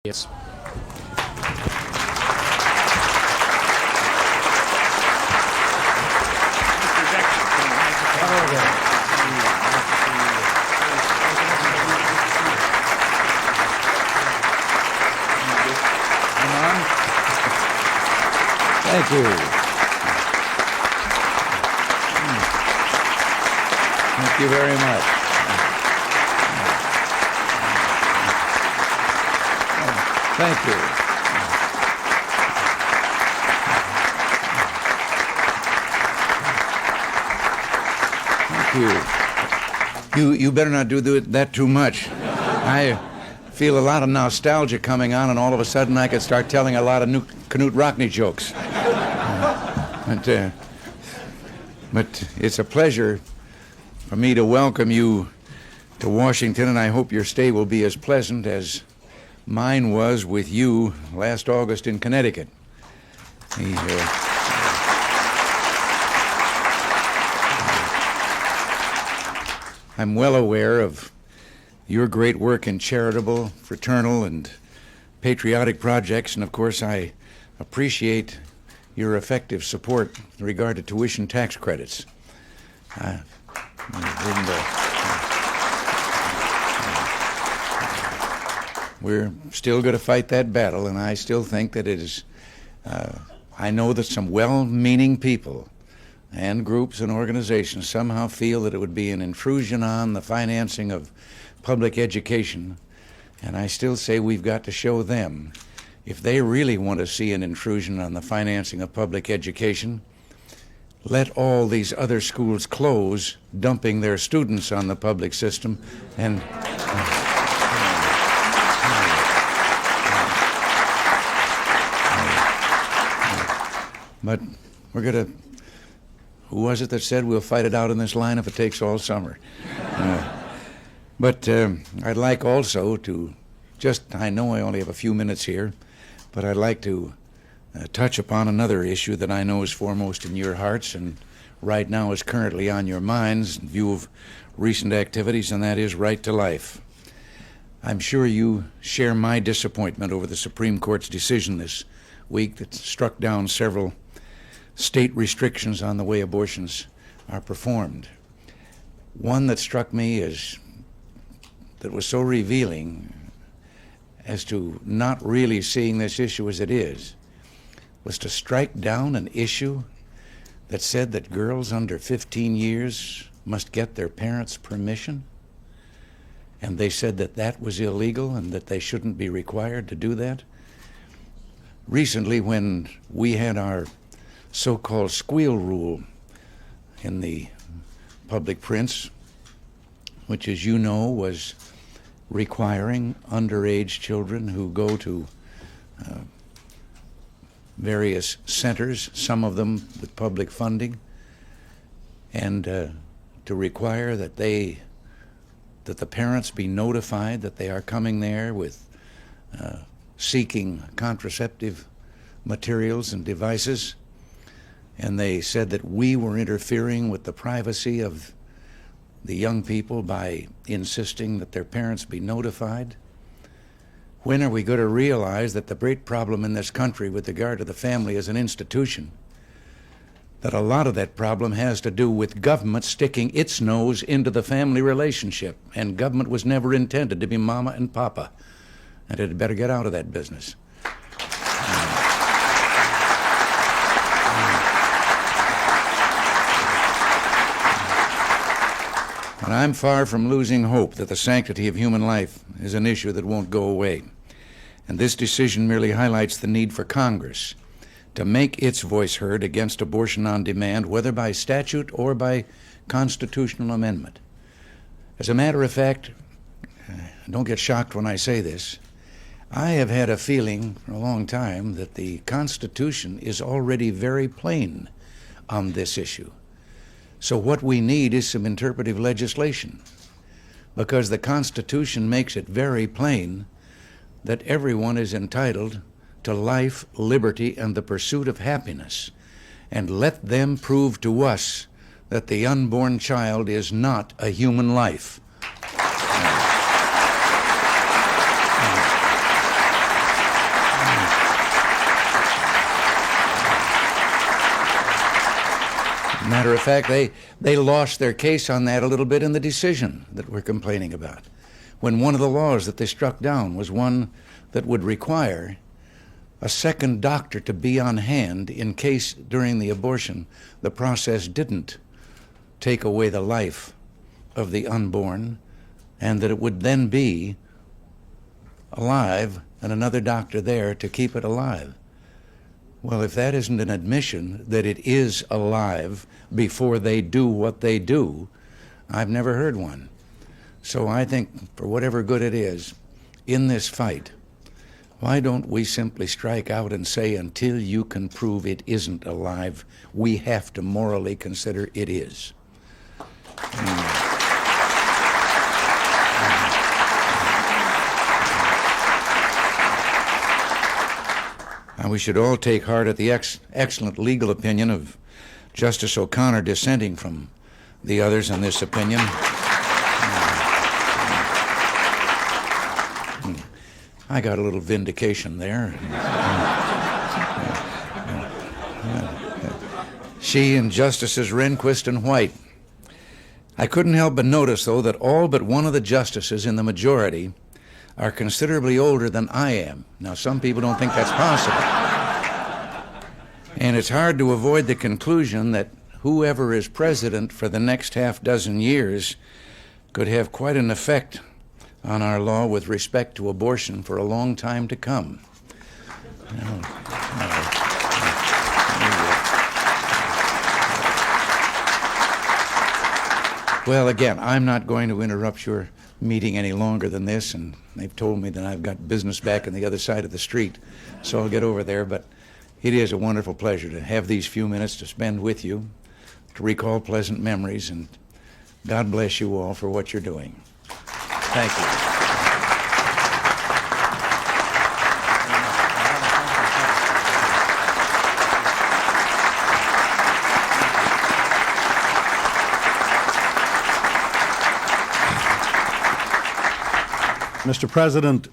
Yes. Thank you. Thank you very much. Thank you. Thank you. You better not do that too much. I feel a lot of nostalgia coming on, and all of a sudden I could start telling a lot of new Knut Rockne jokes. But it's a pleasure for me to welcome you to Washington, and I hope your stay will be as pleasant as mine was with you last August in Connecticut. I'm well aware of your great work in charitable, fraternal, and patriotic projects, and of course I appreciate your effective support in regard to tuition tax credits. We're still going to fight that battle, and I still think that it is, I know that some well-meaning people and groups and organizations somehow feel that it would be an intrusion on the financing of public education, and I still say we've got to show them, if they really want to see an intrusion on the financing of public education, let all these other schools close, dumping their students on the public system, and but we're going to, who was it that said we'll fight it out in this line if it takes all summer? But I'd like also to I know I only have a few minutes here, but I'd like to touch upon another issue that I know is foremost in your hearts and right now is currently on your minds in view of recent activities, and that is right to life. I'm sure you share my disappointment over the Supreme Court's decision this week that struck down several state restrictions on the way abortions are performed. One that struck me that was so revealing as to not really seeing this issue as it is, was to strike down an issue that said that girls under 15 years must get their parents' permission, and they said that that was illegal and that they shouldn't be required to do that. Recently, when we had our so-called squeal rule in the public prints, which, as you know, was requiring underage children who go to various centers, some of them with public funding, and to require that the parents be notified that they are coming there with seeking contraceptive materials and devices. And they said that we were interfering with the privacy of the young people by insisting that their parents be notified. When are we going to realize that the great problem in this country with regard to the family as an institution, that a lot of that problem has to do with government sticking its nose into the family relationship, and government was never intended to be mama and papa, and it had better get out of that business. And I'm far from losing hope that the sanctity of human life is an issue that won't go away. And this decision merely highlights the need for Congress to make its voice heard against abortion on demand, whether by statute or by constitutional amendment. As a matter of fact, don't get shocked when I say this, I have had a feeling for a long time that the Constitution is already very plain on this issue. So what we need is some interpretive legislation, because the Constitution makes it very plain that everyone is entitled to life, liberty, and the pursuit of happiness, and let them prove to us that the unborn child is not a human life. Matter of fact, they lost their case on that a little bit in the decision that we're complaining about, when one of the laws that they struck down was one that would require a second doctor to be on hand in case during the abortion the process didn't take away the life of the unborn, and that it would then be alive and another doctor there to keep it alive. Well, if that isn't an admission that it is alive before they do what they do, I've never heard one. So I think, for whatever good it is, in this fight, why don't we simply strike out and say, until you can prove it isn't alive, we have to morally consider it is. And we should all take heart at the excellent legal opinion of Justice O'Connor dissenting from the others in this opinion. I got a little vindication there. She and Justices Rehnquist and White. I couldn't help but notice, though, that all but one of the justices in the majority are considerably older than I am. Now, some people don't think that's possible. And it's hard to avoid the conclusion that whoever is president for the next half dozen years could have quite an effect on our law with respect to abortion for a long time to come. Well, again, I'm not going to interrupt your meeting any longer than this, and they've told me that I've got business back on the other side of the street, so I'll get over there. But it is a wonderful pleasure to have these few minutes to spend with you, to recall pleasant memories, and God bless you all for what you're doing. Thank you. Mr. President,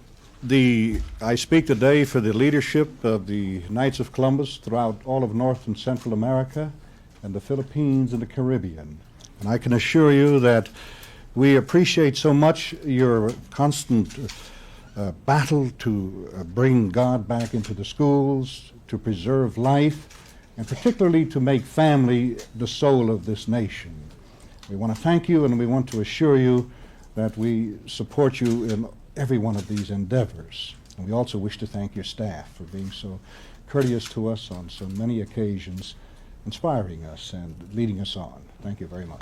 I speak today for the leadership of the Knights of Columbus throughout all of North and Central America and the Philippines and the Caribbean. And I can assure you that we appreciate so much your constant battle to bring God back into the schools, to preserve life, and particularly to make family the soul of this nation. We want to thank you, and we want to assure you that we support you in every one of these endeavors. And we also wish to thank your staff for being so courteous to us on so many occasions, inspiring us and leading us on. Thank you very much.